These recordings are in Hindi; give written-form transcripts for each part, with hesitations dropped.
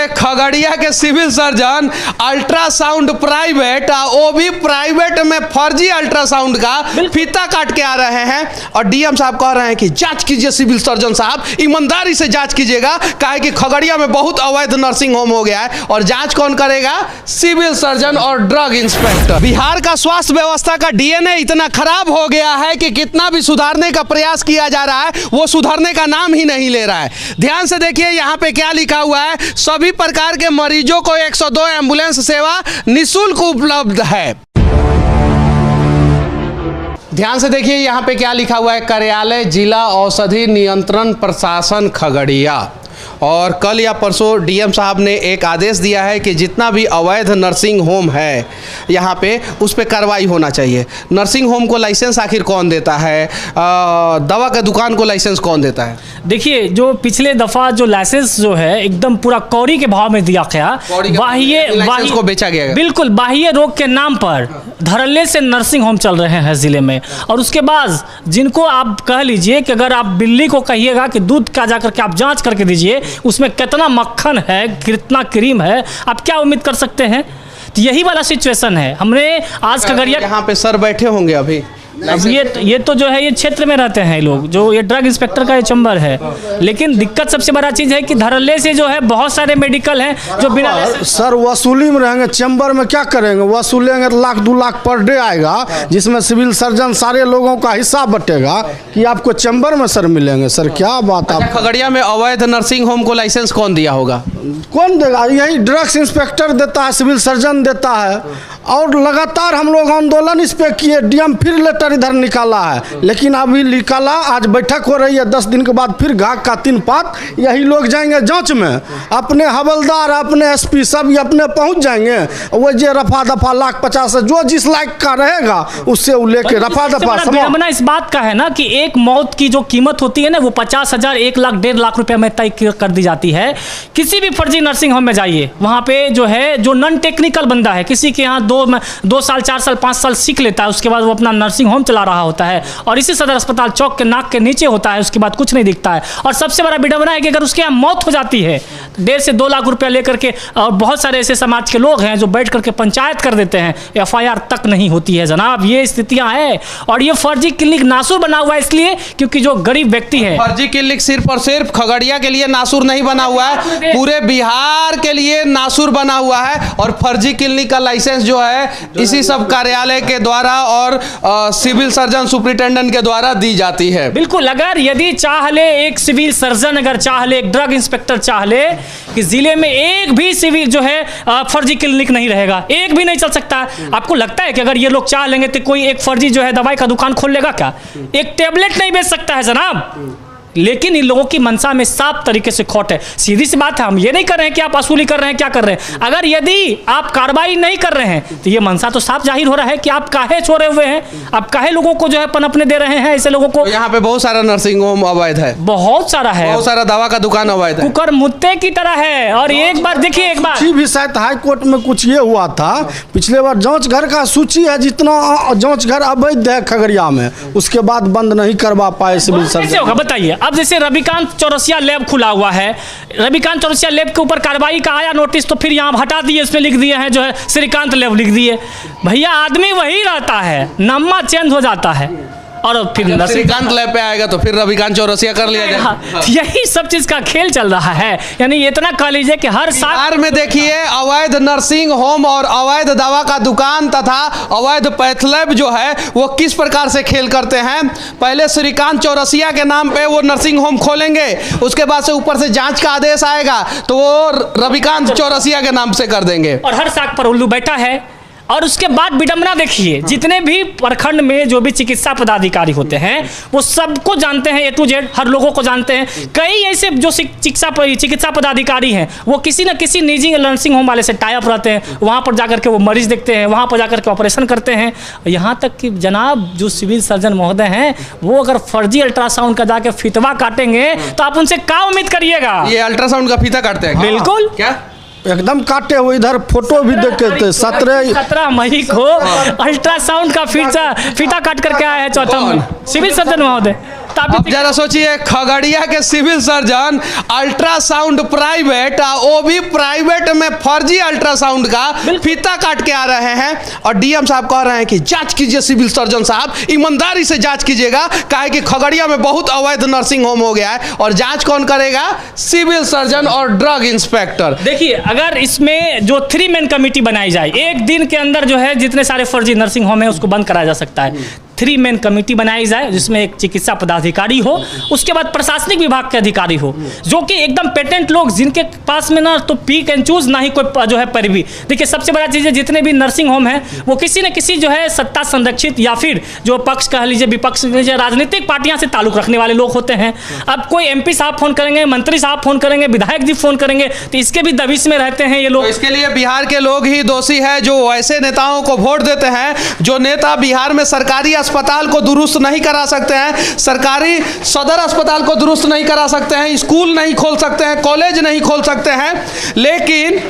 खगड़िया के सिविल सर्जन अल्ट्रासाउंड प्राइवेट, वो भी प्राइवेट में फर्जी अल्ट्रासाउंड का फीता काट के आ रहे हैं। और डीएम साहब कह रहे हैं कि जांच कीजिए सिविल सर्जन साहब, ईमानदारी से जांच कीजिएगा, काहे कि खगड़िया में बहुत अवैध नर्सिंग होम हो गया है। और जांच कौन करेगा? सिविल सर्जन और ड्रग इंस्पेक्टर। बिहार का स्वास्थ्य व्यवस्था का डीएनए इतना खराब हो गया है कि कितना भी सुधारने का प्रयास किया जा रहा है, वो सुधरने का नाम ही नहीं ले रहा है। ध्यान से देखिए यहाँ पे क्या लिखा हुआ है, सभी प्रकार के मरीजों को 102 एम्बुलेंस सेवा निःशुल्क उपलब्ध है। ध्यान से देखिए यहाँ पे क्या लिखा हुआ है, कार्यालय जिला औषधि नियंत्रण प्रशासन खगड़िया। और कल या परसों डीएम साहब ने एक आदेश दिया है कि जितना भी अवैध नर्सिंग होम है यहाँ पे उस पर कार्रवाई होना चाहिए। नर्सिंग होम को लाइसेंस आखिर कौन देता है? दवा का दुकान को लाइसेंस कौन देता है? देखिए, जो पिछले दफा जो लाइसेंस जो है एकदम पूरा कौड़ी के भाव में दिया गया, बाह्य को बेचा गया, बिल्कुल बाह्य रोग के नाम पर धड़ल्ले से नर्सिंग होम चल रहे हैं जिले में। और उसके बाद जिनको आप कह लीजिए कि अगर आप बिल्ली को कहिएगा कि दूध का जाकर के आप जांच करके दीजिए उसमें कितना मक्खन है, कितना क्रीम है, आप क्या उम्मीद कर सकते हैं? तो यही वाला सिचुएशन है। हमने आज खगड़िया यहाँ पे सर बैठे होंगे अभी। अब ये तो जो है ये क्षेत्र में रहते हैं लोग, जो ये ड्रग इंस्पेक्टर का ये चैम्बर है। लेकिन दिक्कत सबसे बड़ा चीज़ है कि धड़ल्ले से जो है बहुत सारे मेडिकल हैं जो बिना सर वसूली में रहेंगे। चैम्बर में क्या करेंगे? वसूलेंगे तो 1-2 लाख पर डे आएगा, जिसमें सिविल सर्जन सारे लोगों का हिस्सा बटेगा कि आपको चैम्बर में सर मिलेंगे। सर क्या बात आप। खगड़िया में अवैध नर्सिंग होम को लाइसेंस कौन दिया होगा? कौन देगा? यही ड्रग्स इंस्पेक्टर देता है, सिविल सर्जन देता है। और लगातार हम लोग आंदोलन इस पे किए, डीएम फिर लेटर इधर निकाला है, लेकिन अभी निकाला, आज बैठक हो रही है, 10 दिन के बाद फिर घाक का 3 पात। यही लोग जाएंगे जांच में, अपने हवलदार अपने एसपी सब ये अपने पहुंच जाएंगे। वो जो रफा दफा 1,50,000 जो जिस लायक का रहेगा उससे वो लेके रफा दफा। विडंबना इस बात का है ना कि एक मौत की जो कीमत होती है ना वो 50,000, 1 लाख, 1.5 लाख रुपए में तय कर दी जाती है। किसी भी फर्जी नर्सिंग होम में जाइए, वहाँ पे जो है जो नॉन टेक्निकल बंदा है, किसी के यहाँ 2 साल 4 साल 5 साल सीख लेता है, उसके बाद वो अपना नर्सिंग होम चला रहा होता है और इसी सदर अस्पताल चौक के नाक के नीचे होता है, उसके बाद कुछ नहीं दिखता है। और सबसे बड़ा विडंबना है कि अगर उसके यहाँ मौत हो जाती है 1.5 से 2 लाख रुपया लेकर के, और बहुत सारे ऐसे समाज के लोग हैं जो बैठ करके पंचायत कर देते हैं, FIR तक नहीं होती है जनाब। ये स्थितियां हैं और ये फर्जी क्लिनिक नासूर बना हुआ है इसलिए क्योंकि जो गरीब व्यक्ति है। फर्जी क्लिनिक सिर्फ और सिर्फ खगड़िया के लिए नासूर नहीं बना हुआ है, पूरे बिहार के लिए नासूर बना हुआ है। और फर्जी क्लिनिक का लाइसेंस जो है इसी सब कार्यालय के द्वारा और सिविल सर्जन सुपरिटेंडेंट के द्वारा दी जाती है। बिल्कुल, अगर यदि चाह ले एक सिविल सर्जन, अगर चाह ले एक ड्रग इंस्पेक्टर चाह ले कि जिले में एक भी सिविल जो है फर्जी क्लिनिक नहीं रहेगा, एक भी नहीं चल सकता। आपको लगता है कि अगर ये लोग चाह लेंगे तो कोई एक फर्जी जो है दवाई का दुकान खोल लेगा क्या? एक टेबलेट नहीं बेच सकता है जनाब। लेकिन इन लोगों की मंशा में साफ तरीके से खोट है। सीधी सी बात है, हम ये नहीं कर रहे हैं कि आप वसूली कर रहे हैं, क्या कर रहे हैं। अगर यदि आप कार्रवाई नहीं कर रहे हैं तो ये मंशा तो साफ जाहिर हो रहा है कि आप काहे छोड़े हुए हैं, आप काहे लोगों को जो है पनपने दे रहे हैं ऐसे लोगों को। तो यहाँ पे बहुत सारा नर्सिंग होम अवैध है, बहुत सारा है, बहुत सारा दवा का दुकान अवैध है, कुकर मुत्ते की तरह है। और एक बार देखिए, एक बार भी शायद हाई कोर्ट में कुछ ये हुआ था पिछले बार, जांच घर का सूची है जितना जांच घर अवैध है खगड़िया में, उसके बाद बंद नहीं करवा पाए सिविल सर्जन। होगा बताइए। अब जैसे रविकांत चौरसिया लैब खुला हुआ है, रविकांत चौरसिया लैब के ऊपर कार्रवाई का आया नोटिस, तो फिर यहाँ हटा दिए, इसमें लिख दिए हैं जो है श्रीकांत लैब लिख दिए। भैया आदमी वही रहता है, नामा चेंज हो जाता है और फिर श्रीकांत लैब पे आएगा तो फिर रविकांत चौरसिया कर लिया जाए। यही सब चीज का खेल चल रहा है। यानी इतना कह लीजिए कि हर साल में देखिए अवैध नर्सिंग होम और अवैध दवा का दुकान तथा अवैध पैथ लैब जो है वो किस प्रकार से खेल करते हैं। पहले श्रीकांत चौरसिया के नाम पे वो नर्सिंग होम खोलेंगे, उसके बाद से ऊपर से जांच का आदेश आएगा तो वो रविकांत चौरसिया के नाम से कर देंगे और हर साख पर उल्लू बैठा है। और उसके बाद विडंबना देखिए, जितने भी प्रखंड में जो भी चिकित्सा पदाधिकारी होते हैं वो सबको जानते हैं, A to Z हर लोगों को जानते हैं। कई ऐसे जो चिकित्सा पदाधिकारी हैं वो किसी न किसी निजी नर्सिंग होम वाले से टाई अप रहते हैं, वहाँ पर जाकर के वो मरीज देखते हैं, वहाँ पर जाकर के ऑपरेशन करते हैं। यहाँ तक कि जनाब जो सिविल सर्जन महोदय हैं वो अगर फर्जी अल्ट्रासाउंड का जाके फीतवा काटेंगे तो आप उनसे क्या उम्मीद करिएगा? ये अल्ट्रासाउंड का फीता काटते हैं? बिल्कुल, क्या एकदम काटे हुए। इधर फोटो भी देखे थे 17 मई को अल्ट्रासाउंड का फीता काट करके आया है चौथा सिविल सर्जन महोदय। स्थापित। अब जरा सोचिए, खगड़िया के सिविल सर्जन अल्ट्रासाउंड प्राइवेट, वो भी प्राइवेट में फर्जी अल्ट्रासाउंड का फीता काट के आ रहे हैं, और डीएम साहब कह रहे हैं कि जांच कीजिए सिविल सर्जन साहब, ईमानदारी से जांच कीजिएगा, काहे कि खगड़िया में बहुत अवैध नर्सिंग होम हो गया है। और जांच कौन करेगा? सिविल सर्जन और ड्रग इंस्पेक्टर। देखिए, अगर इसमें जो 3 मैन कमेटी बनाई जाए, एक दिन के अंदर जो है जितने सारे फर्जी नर्सिंग होम है उसको बंद कराया जा सकता है। 3 मैन कमेटी बनाई जाए जिसमें एक चिकित्सा पदाधिकारी हो, उसके बाद प्रशासनिक विभाग के अधिकारी हो, जो कि एकदम पेटेंट लोग, जिनके पास में ना तो पिक एंड चूज ना ही कोई जो है पैरवी। देखिए, सबसे बड़ा चीज़ है, जितने भी नर्सिंग होम हैं वो किसी न किसी जो है सत्ता संरक्षित या फिर जो पक्ष कह लीजिए, विपक्ष कह लीजिए, राजनीतिक पार्टियां से ताल्लुक रखने वाले लोग होते हैं। अब कोई MP साहब फोन करेंगे, मंत्री साहब फोन करेंगे, विधायक जी फोन करेंगे, तो इसके भी दबिश में रहते हैं ये लोग। तो इसके लिए बिहार के लोग ही दोषी है, जो ऐसे नेताओं को वोट देते हैं, जो नेता बिहार में सरकारी अस्पताल को दुरुस्त नहीं करा सकते हैं, सरकारी सदर अस्पताल को दुरुस्त नहीं करा सकते हैं, स्कूल नहीं खोल सकते हैं, कॉलेज नहीं खोल सकते हैं, लेकिन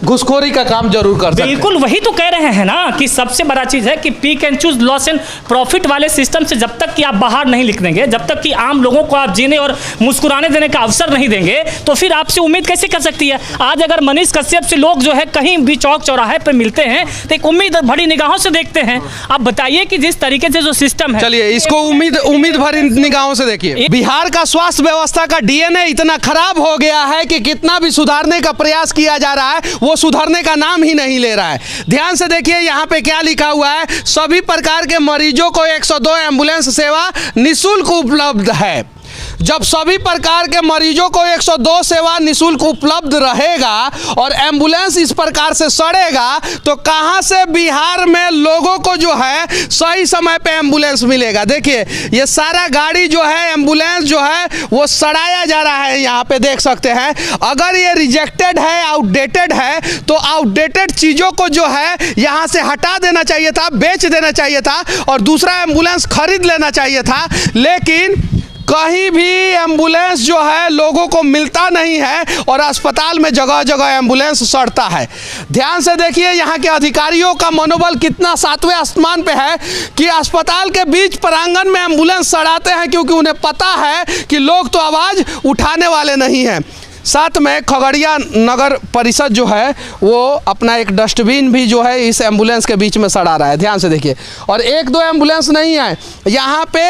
घुसखोरी का काम जरूर कर सकते हैं। बिल्कुल, वही तो कह रहे हैं ना कि सबसे बड़ा चीज है कि pick and choose, loss and profit वाले सिस्टम से जब तक कि आप बाहर नहीं निकलेंगे, जब तक कि आम लोगों को आप जीने और मुस्कुराने देने का अवसर नहीं देंगे, तो फिर आपसे उम्मीद कैसे कर सकती है? आज अगर मनीष कश्यप से लोग जो है कहीं भी चौक चौराहे पर मिलते हैं तो एक उम्मीद भरी निगाहों से देखते हैं। आप बताइए कि जिस तरीके से जो सिस्टम है, चलिए इसको उम्मीद भरी निगाहों से देखिए। बिहार का स्वास्थ्य व्यवस्था का DNA इतना खराब हो गया है कि कितना भी सुधारने का प्रयास किया जा रहा है, वो सुधरने का नाम ही नहीं ले रहा है। ध्यान से देखिए, यहाँ पे क्या लिखा हुआ है? सभी प्रकार के मरीजों को 102 एम्बुलेंस सेवा निःशुल्क उपलब्ध है। जब सभी प्रकार के मरीजों को 102 सेवा निःशुल्क उपलब्ध रहेगा और एम्बुलेंस इस प्रकार से सड़ेगा, तो कहां से बिहार में लोगों को जो है सही समय पे एम्बुलेंस मिलेगा? देखिए, ये सारा गाड़ी जो है, एम्बुलेंस जो है, वो सड़ाया जा रहा है। यहाँ पे देख सकते हैं, अगर ये रिजेक्टेड है, आउटडेटेड है, तो आउटडेटेड चीज़ों को जो है यहाँ से हटा देना चाहिए था, बेच देना चाहिए था, और दूसरा एम्बुलेंस खरीद लेना चाहिए था। लेकिन कहीं भी एम्बुलेंस जो है लोगों को मिलता नहीं है, और अस्पताल में जगह जगह एम्बुलेंस सड़ता है। ध्यान से देखिए, यहाँ के अधिकारियों का मनोबल कितना 7वें आसमान पे है कि अस्पताल के बीच प्रांगण में एम्बुलेंस सड़ाते हैं, क्योंकि उन्हें पता है कि लोग तो आवाज़ उठाने वाले नहीं हैं। साथ में खगड़िया नगर परिषद जो है वो अपना एक डस्टबिन भी जो है इस एम्बुलेंस के बीच में सड़ा रहा है। ध्यान से देखिए, और 1-2 एम्बुलेंस नहीं है, यहाँ पे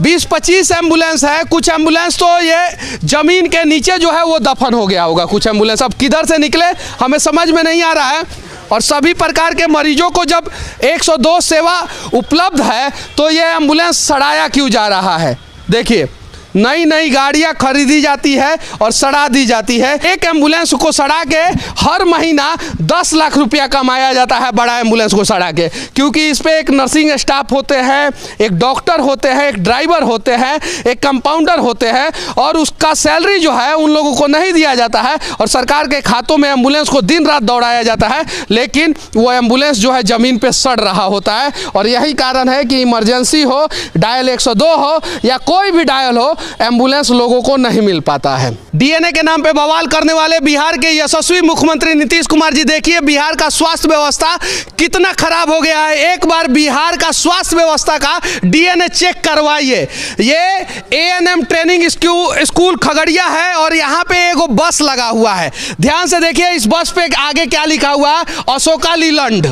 20-25 एम्बुलेंस है। कुछ एम्बुलेंस तो ये ज़मीन के नीचे जो है वो दफन हो गया होगा। कुछ एम्बुलेंस अब किधर से निकले हमें समझ में नहीं आ रहा है। और सभी प्रकार के मरीजों को जब 102 सेवा उपलब्ध है, तो ये एम्बुलेंस सड़ाया क्यों जा रहा है? देखिए, नई नई गाड़ियां खरीदी जाती है और सड़ा दी जाती है। एक एम्बुलेंस को सड़ा के हर महीना 10 लाख रुपया कमाया जाता है, बड़ा एम्बुलेंस को सड़ा के, क्योंकि इस पे एक नर्सिंग स्टाफ होते हैं, एक डॉक्टर होते हैं, एक ड्राइवर होते हैं, एक कंपाउंडर होते हैं, और उसका सैलरी जो है उन लोगों को नहीं दिया जाता है, और सरकार के खातों में एम्बुलेंस को दिन रात दौड़ाया जाता है। लेकिन वो एम्बुलेंस जो है ज़मीन पर सड़ रहा होता है, और यही कारण है कि इमरजेंसी हो, डायल 102 हो या कोई भी डायल हो, एम्बुलेंस लोगों को नहीं मिल पाता है। DNA के नाम पे बवाल करने वाले बिहार के यशस्वी मुख्यमंत्री नीतीश कुमार जी, देखिए बिहार का स्वास्थ्य व्यवस्था कितना खराब हो गया है। एक बार बिहार का स्वास्थ्य व्यवस्था का DNA चेक करवाइए। ये ANM ट्रेनिंग स्कूल खगड़िया है, और यहाँ पे एगो बस लगा हुआ है। ध्यान से देखिए, इस बस पे आगे क्या लिखा हुआ है? अशोका लीलैंड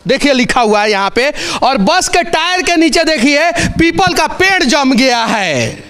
देखिए लिखा हुआ है यहाँ पे, और बस के टायर के नीचे देखिए पीपल का पेड़ जम गया है।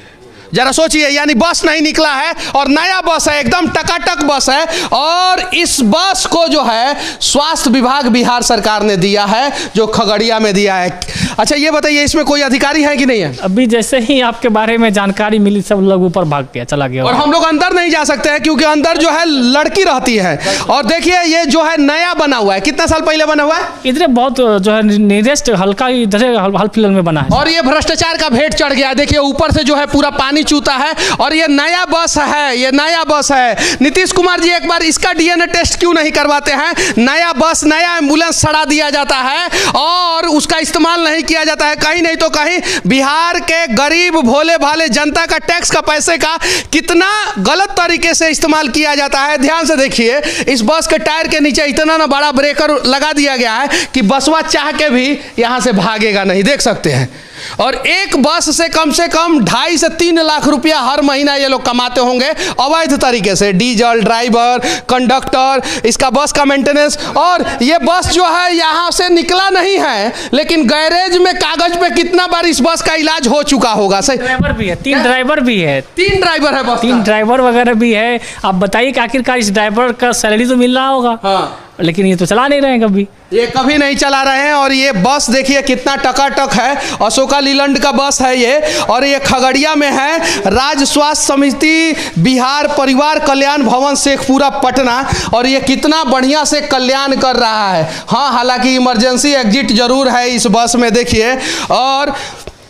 जरा सोचिए, यानी बस नहीं निकला है और नया बस है, एकदम टकाटक बस है, और इस बस को जो है स्वास्थ्य विभाग बिहार सरकार ने दिया है, जो खगड़िया में दिया है। अच्छा ये बताइए, इसमें कोई अधिकारी है कि नहीं है? अभी जैसे ही आपके बारे में जानकारी मिली, सब लोग ऊपर भाग गया, चला गया। और हम लोग अंदर नहीं जा सकते हैं, क्योंकि अंदर जो है लड़की रहती है। और देखिए, ये जो है नया बना हुआ है, कितना साल पहले बना हुआ है? इधर बहुत जो है नियरेस्ट हल्का इधर हाल फिलहाल में बना है, और ये भ्रष्टाचार का भेंट चढ़ गया। देखिए ऊपर से जो है पूरा पानी चूता है, और ये नया बस है, ये नया बस है। नीतीश कुमार जी एक बार इसका DNA टेस्ट क्यों नहीं करवाते हैं? नया बस, नया एम्बुलेंस सड़ा दिया जाता है और उसका इस्तेमाल नहीं किया जाता है। कहीं नहीं तो कहीं बिहार के गरीब भोले भाले जनता का टैक्स का पैसे का कितना गलत तरीके से इस्तेमाल किया जाता है। ध्यान से देखिए, इस बस के टायर के नीचे इतना ना बड़ा ब्रेकर लगा दिया गया है कि बसवा चाह के भी यहाँ से भागेगा नहीं। देख सकते हैं। और एक बस से कम 2.5 से 3 लाख रुपया हर महीना ये लोग कमाते होंगे अवैध तरीके से। डीजल, ड्राइवर, कंडक्टर, इसका बस का मेंटेनेंस। और ये बस जो है यहाँ से निकला नहीं है, लेकिन गैरेज में कागज पे कितना बार इस बस का इलाज हो चुका होगा। सही, ड्राइवर भी है, 3 ड्राइवर भी है, 3 ड्राइवर है बस, 3 ड्राइवर वगैरह भी है। आप बताइए कि आखिरकार इस ड्राइवर का सैलरी तो मिल रहा होगा। हाँ, लेकिन ये तो चला नहीं रहे हैं कभी, ये कभी नहीं चला रहे हैं। और ये बस देखिए कितना टकाटक है, अशोका लीलैंड का बस है ये। और ये खगड़िया में है, राज्य स्वास्थ्य समिति बिहार परिवार कल्याण भवन शेखपुरा पटना। और ये कितना बढ़िया से कल्याण कर रहा है। हाँ, हालांकि इमरजेंसी एग्जिट जरूर है इस बस में देखिए। और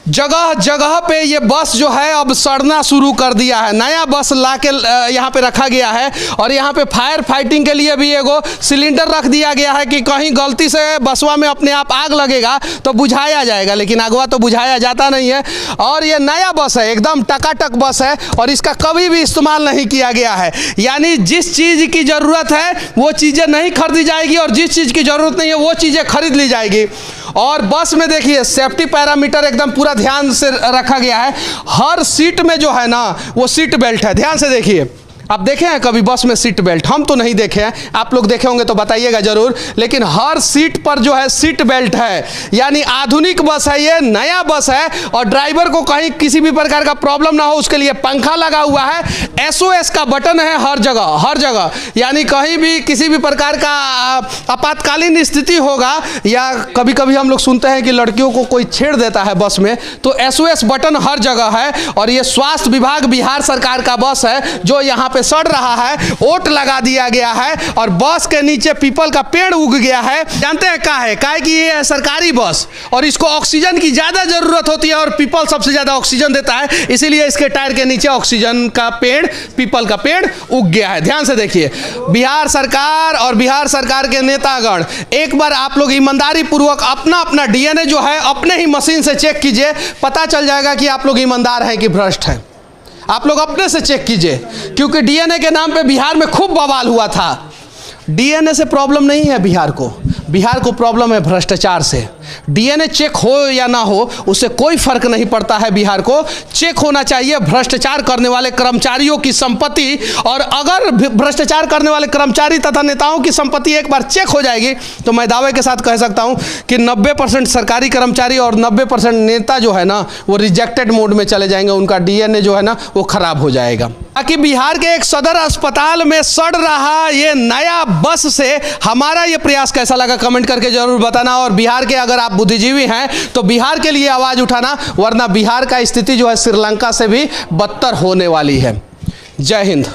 जगह जगह पे ये बस जो है अब सड़ना शुरू कर दिया है। नया बस ला के यहाँ पे रखा गया है। और यहाँ पे फायर फाइटिंग के लिए भी एगो सिलेंडर रख दिया गया है कि कहीं गलती से बसवा में अपने आप आग लगेगा तो बुझाया जाएगा, लेकिन आगवा तो बुझाया जाता नहीं है। और ये नया बस है, एकदम टकाटक बस है और इसका कभी भी इस्तेमाल नहीं किया गया है। यानी जिस चीज़ की ज़रूरत है वो चीज़ें नहीं खरीदी जाएगी और जिस चीज़ की ज़रूरत नहीं है वो चीज़ें खरीद ली जाएगी। और बस में देखिए सेफ्टी पैरामीटर एकदम पूरा ध्यान से रखा गया है। हर सीट में जो है ना वो सीट बेल्ट है। ध्यान से देखिए, आप देखे हैं कभी बस में सीट बेल्ट? हम तो नहीं देखे हैं, आप लोग देखे होंगे तो बताइएगा जरूर। लेकिन हर सीट पर जो है सीट बेल्ट है। यानी आधुनिक बस है ये, नया बस है। और ड्राइवर को कहीं किसी भी प्रकार का प्रॉब्लम ना हो उसके लिए पंखा लगा हुआ है। SOS का बटन है हर जगह, हर जगह। यानी कहीं भी किसी भी प्रकार का आपातकालीन स्थिति होगा, या कभी कभी हम लोग सुनते हैं कि लड़कियों को कोई छेड़ देता है बस में, तो SOS बटन हर जगह है। और ये स्वास्थ्य विभाग बिहार सरकार का बस है जो यहाँ पे सड़ रहा है। ओट लगा दिया गया है और बस के नीचे पीपल का पेड़ उग गया है। जानते हैं क्या है? कि ये है सरकारी बस और इसको ऑक्सीजन की ज्यादा जरूरत होती है और पीपल सबसे ज्यादा ऑक्सीजन देता है, इसीलिए इसके टायर के नीचे ऑक्सीजन का पेड़, पीपल का पेड़ उग गया है। ध्यान से देखिए, बिहार सरकार और बिहार सरकार के नेतागण, एक बार आप लोग ईमानदारी पूर्वक अपना अपना DNA जो है अपने ही मशीन से चेक कीजिए, पता चल जाएगा कि आप लोग ईमानदार हैं कि भ्रष्ट हैं। आप लोग अपने से चेक कीजिए, क्योंकि DNA के नाम पे बिहार में खूब बवाल हुआ था। DNA से प्रॉब्लम नहीं है बिहार को प्रॉब्लम है भ्रष्टाचार से। DNA चेक हो या ना हो उससे कोई फर्क नहीं पड़ता है। बिहार को चेक होना चाहिए भ्रष्टाचार करने वाले कर्मचारियों की संपत्ति। और अगर भ्रष्टाचार करने वाले कर्मचारी तथा नेताओं की संपत्ति एक बार चेक हो जाएगी तो मैं दावे के साथ कह सकता हूं कि 90% सरकारी कर्मचारी और 90% नेता जो है ना वो रिजेक्टेड मोड में चले जाएंगे। उनका DNA जो है ना वो खराब हो जाएगा। ताकि बिहार के एक सदर अस्पताल में सड़ रहा ये नया बस से हमारा ये प्रयास कैसा लगा कमेंट करके जरूर बताना। और बिहार के अगर आप बुद्धिजीवी हैं तो बिहार के लिए आवाज उठाना, वरना बिहार का स्थिति जो है श्रीलंका से भी बदतर होने वाली है। जय हिंद।